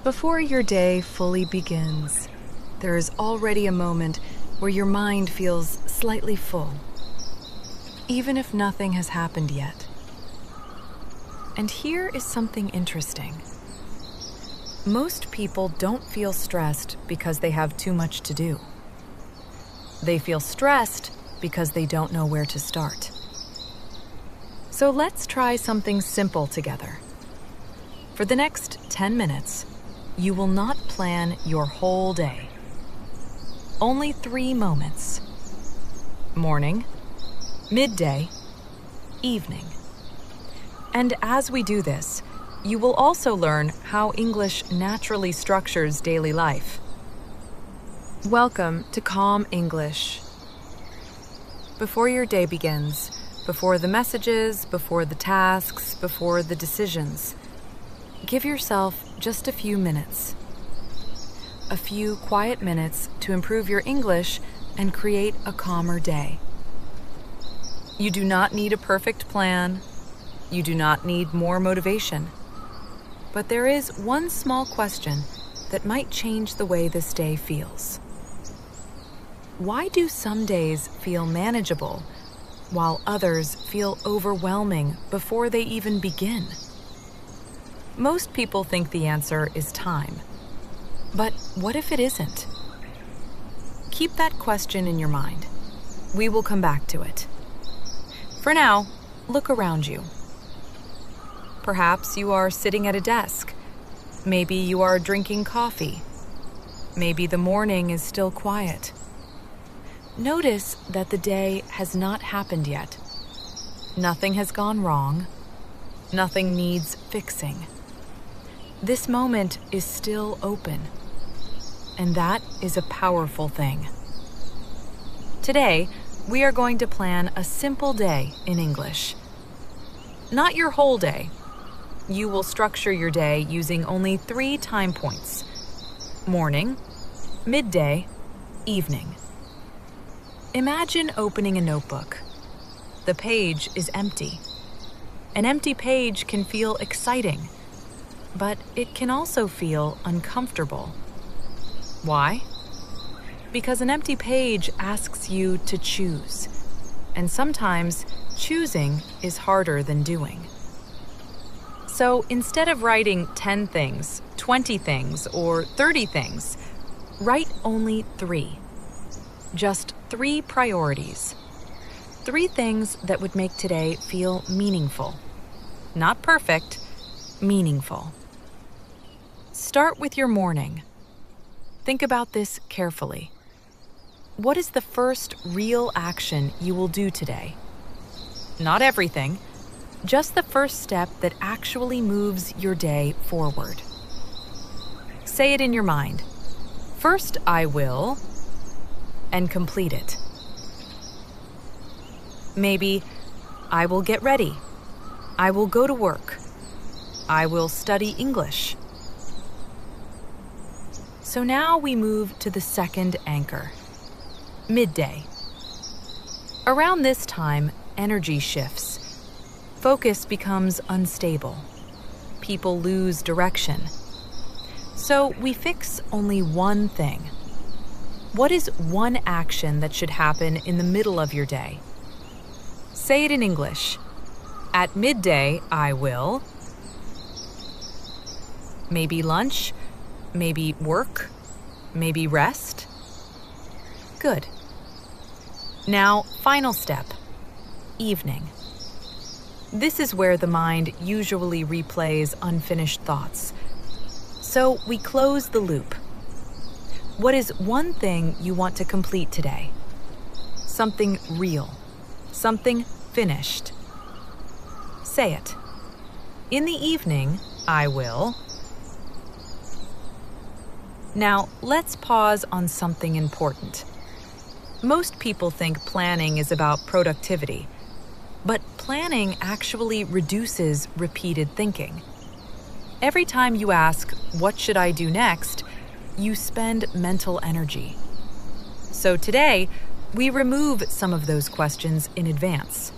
Before your day fully begins, there is already a moment where your mind feels slightly full, even if nothing has happened yet. And here is something interesting. Most people don't feel stressed because they have too much to do. They feel stressed because they don't know where to start. So let's try something simple together. For the next 10 minutes, you will not plan your whole day. Only 3 moments: morning, midday, evening. And as we do this, you will also learn how English naturally structures daily life. Welcome to Calm English. Before your day begins, before the messages, before the tasks, before the decisions, give yourself just a few minutes. A few quiet minutes to improve your English and create a calmer day. You do not need a perfect plan. You do not need more motivation. But there is one small question that might change the way this day feels. Why do some days feel manageable while others feel overwhelming before they even begin? Most people think the answer is time. But what if it isn't? Keep that question in your mind. We will come back to it. For now, look around you. Perhaps you are sitting at a desk. Maybe you are drinking coffee. Maybe the morning is still quiet. Notice that the day has not happened yet. Nothing has gone wrong. Nothing needs fixing. This moment is still open. And that is a powerful thing. Today, we are going to plan a simple day in English. Not your whole day. You will structure your day using only 3 time points: morning, midday, evening. Imagine opening a notebook. The page is empty. An empty page can feel exciting, but it can also feel uncomfortable. Why? Because an empty page asks you to choose, and sometimes choosing is harder than doing. So instead of writing 10 things, 20 things, or 30 things, write only 3. Just 3 priorities. 3 things that would make today feel meaningful. Not perfect, meaningful. Start with your morning. Think about this carefully. What is the first real action you will do today? Not everything, just the first step that actually moves your day forward. Say it in your mind. First, I will, and complete it. Maybe, I will get ready. I will go to work. I will study English. So now we move to the second anchor, midday. Around this time, energy shifts. Focus becomes unstable. People lose direction. So we fix only one thing. What is one action that should happen in the middle of your day? Say it in English. At midday, I will. Maybe lunch, maybe work, maybe rest. Good. Now, final step, evening. This is where the mind usually replays unfinished thoughts. So we close the loop. What is one thing you want to complete today? Something real, something finished. Say it. In the evening, I will. Now, let's pause on something important. Most people think planning is about productivity, but planning actually reduces repeated thinking. Every time you ask, "What should I do next?" you spend mental energy. So today, we remove some of those questions in advance.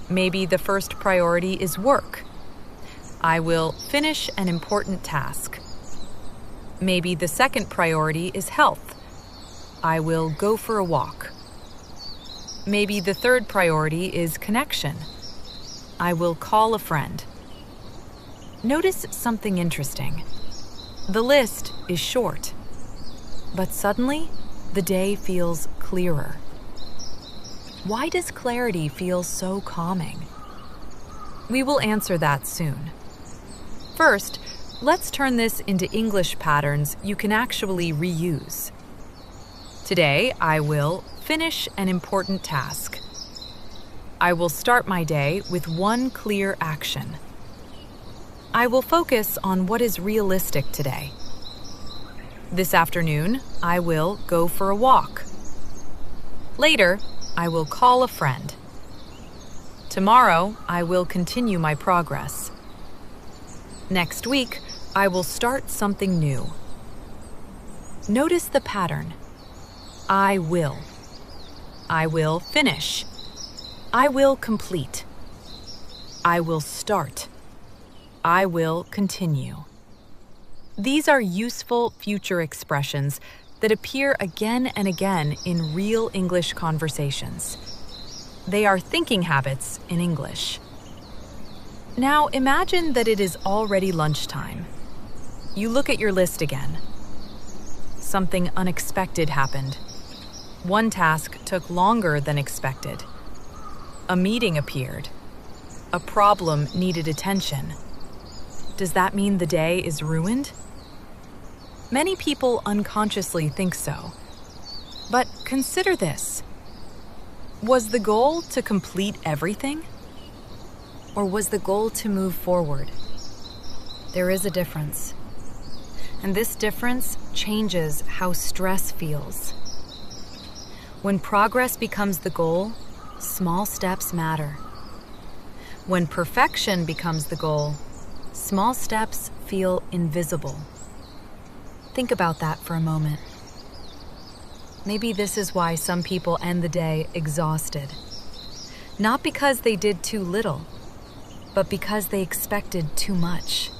Maybe the first priority is work. I will finish an important task. Maybe the second priority is health. I will go for a walk. Maybe the third priority is connection. I will call a friend. Notice something interesting. The list is short, but suddenly the day feels clearer. Why does clarity feel so calming? We will answer that soon. First, let's turn this into English patterns you can actually reuse. Today, I will finish an important task. I will start my day with one clear action. I will focus on what is realistic today. This afternoon, I will go for a walk. Later, I will call a friend. Tomorrow, I will continue my progress. Next week, I will start something new. Notice the pattern. I will. I will finish. I will complete. I will start. I will continue. These are useful future expressions that appear again and again in real English conversations. They are thinking habits in English. Now imagine that it is already lunchtime. You look at your list again. Something unexpected happened. One task took longer than expected. A meeting appeared. A problem needed attention. Does that mean the day is ruined? Many people unconsciously think so. But consider this. Was the goal to complete everything? Or was the goal to move forward? There is a difference. And this difference changes how stress feels. When progress becomes the goal, small steps matter. When perfection becomes the goal, small steps feel invisible. Think about that for a moment. Maybe this is why some people end the day exhausted. Not because they did too little, but because they expected too much.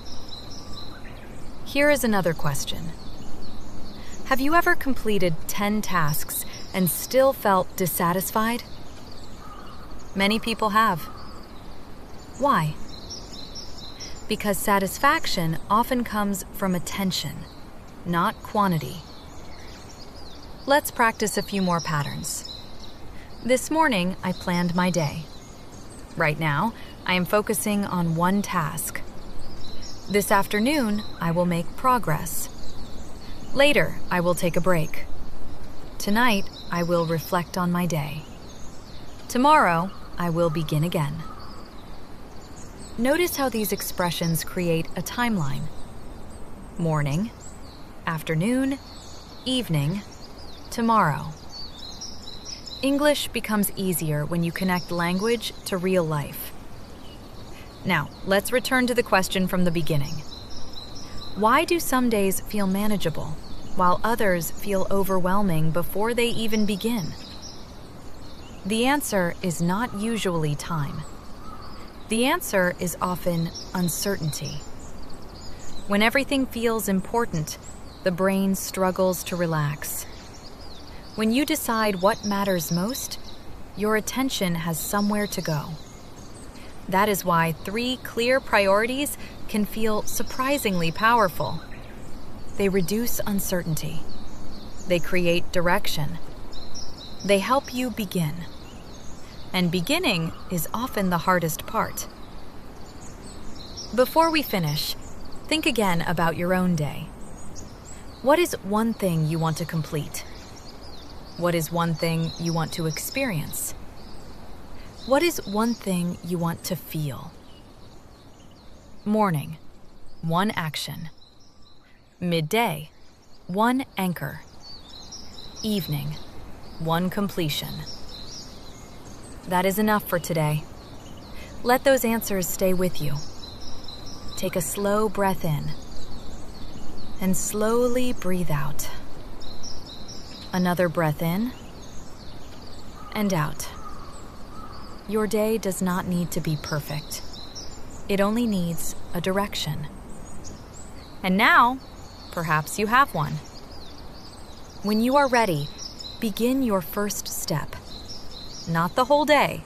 Here is another question. Have you ever completed 10 tasks and still felt dissatisfied? Many people have. Why? Because satisfaction often comes from attention, not quantity. Let's practice a few more patterns. This morning, I planned my day. Right now, I am focusing on one task. This afternoon, I will make progress. Later, I will take a break. Tonight, I will reflect on my day. Tomorrow, I will begin again. Notice how these expressions create a timeline. Morning, afternoon, evening, tomorrow. English becomes easier when you connect language to real life. Now, let's return to the question from the beginning. Why do some days feel manageable, while others feel overwhelming before they even begin? The answer is not usually time. The answer is often uncertainty. When everything feels important, the brain struggles to relax. When you decide what matters most, your attention has somewhere to go. That is why 3 clear priorities can feel surprisingly powerful. They reduce uncertainty. They create direction. They help you begin. And beginning is often the hardest part. Before we finish, think again about your own day. What is one thing you want to complete? What is one thing you want to experience? What is one thing you want to feel? Morning, 1 action. Midday, 1 anchor. Evening, 1 completion. That is enough for today. Let those answers stay with you. Take a slow breath in and slowly breathe out. Another breath in and out. Your day does not need to be perfect. It only needs a direction. And now, perhaps you have one. When you are ready, begin your first step. Not the whole day,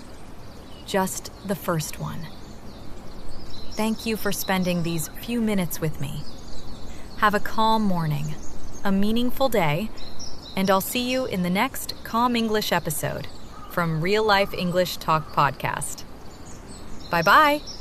just the first one. Thank you for spending these few minutes with me. Have a calm morning, a meaningful day, and I'll see you in the next Calm English episode from Real Life English Talk Podcast. Bye-bye.